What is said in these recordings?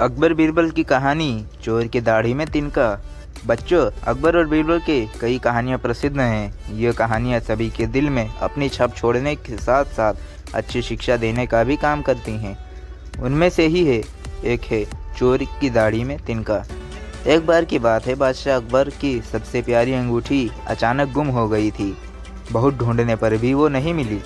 अकबर बीरबल की कहानी चोर की दाढ़ी में तिनका। बच्चों, अकबर और बीरबल के कई कहानियाँ प्रसिद्ध हैं। ये कहानियाँ सभी के दिल में अपनी छाप छोड़ने के साथ साथ अच्छी शिक्षा देने का भी काम करती हैं। उनमें से ही एक है चोर की दाढ़ी में तिनका। एक बार की बात है, बादशाह अकबर की सबसे प्यारी अंगूठी अचानक गुम हो गई थी। बहुत ढूंढने पर भी वो नहीं मिली।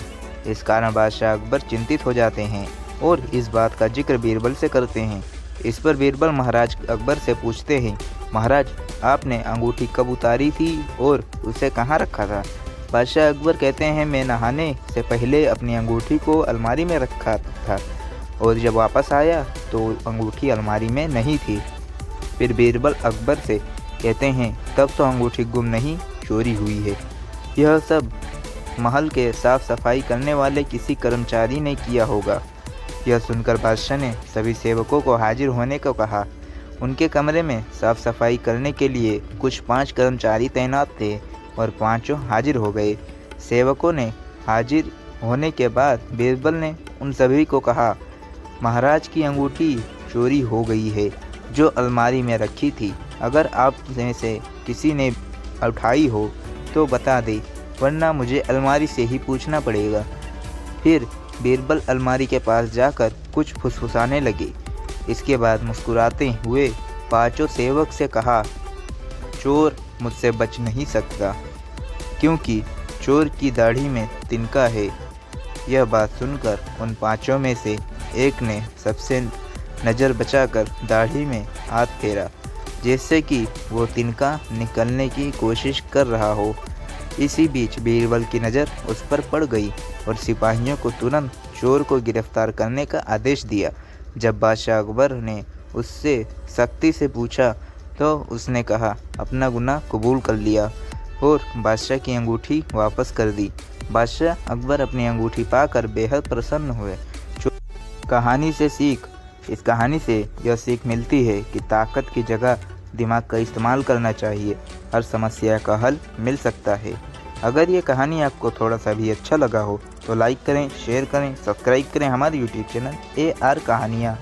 इस कारण बादशाह अकबर चिंतित हो जाते हैं और इस बात का जिक्र बीरबल से करते हैं। इस पर बीरबल महाराज अकबर से पूछते हैं, महाराज, आपने अंगूठी कब उतारी थी और उसे कहाँ रखा था? बादशाह अकबर कहते हैं, मैं नहाने से पहले अपनी अंगूठी को अलमारी में रखा था और जब वापस आया तो अंगूठी अलमारी में नहीं थी। फिर बीरबल अकबर से कहते हैं, तब तो अंगूठी गुम नहीं, चोरी हुई है। यह सब महल के साफ सफाई करने वाले किसी कर्मचारी ने किया होगा। यह सुनकर बादशाह ने सभी सेवकों को हाजिर होने को कहा। उनके कमरे में साफ सफाई करने के लिए कुछ 5 कर्मचारी तैनात थे और पांचों हाजिर हो गए। सेवकों ने हाजिर होने के बाद बीरबल ने उन सभी को कहा, महाराज की अंगूठी चोरी हो गई है जो अलमारी में रखी थी। अगर आप में से किसी ने उठाई हो तो बता दे, वरना मुझे अलमारी से ही पूछना पड़ेगा। फिर बीरबल अलमारी के पास जाकर कुछ फुसफुसाने लगे। इसके बाद मुस्कुराते हुए पांचों सेवक से कहा, चोर मुझसे बच नहीं सकता क्योंकि चोर की दाढ़ी में तिनका है। यह बात सुनकर उन पांचों में से एक ने सबसे नज़र बचाकर दाढ़ी में हाथ फेरा, जैसे कि वो तिनका निकलने की कोशिश कर रहा हो। इसी बीच बीरबल की नज़र उस पर पड़ गई और सिपाहियों को तुरंत चोर को गिरफ्तार करने का आदेश दिया। जब बादशाह अकबर ने उससे सख्ती से पूछा तो उसने कहा, अपना गुनाह कबूल कर लिया और बादशाह की अंगूठी वापस कर दी। बादशाह अकबर अपनी अंगूठी पाकर बेहद प्रसन्न हुए। कहानी से सीख। इस कहानी से यह सीख मिलती है कि ताकत की जगह दिमाग का इस्तेमाल करना चाहिए। हर समस्या का हल मिल सकता है। अगर ये कहानी आपको थोड़ा सा भी अच्छा लगा हो तो लाइक करें, शेयर करें, सब्सक्राइब करें हमारे यूट्यूब चैनल AR कहानियाँ।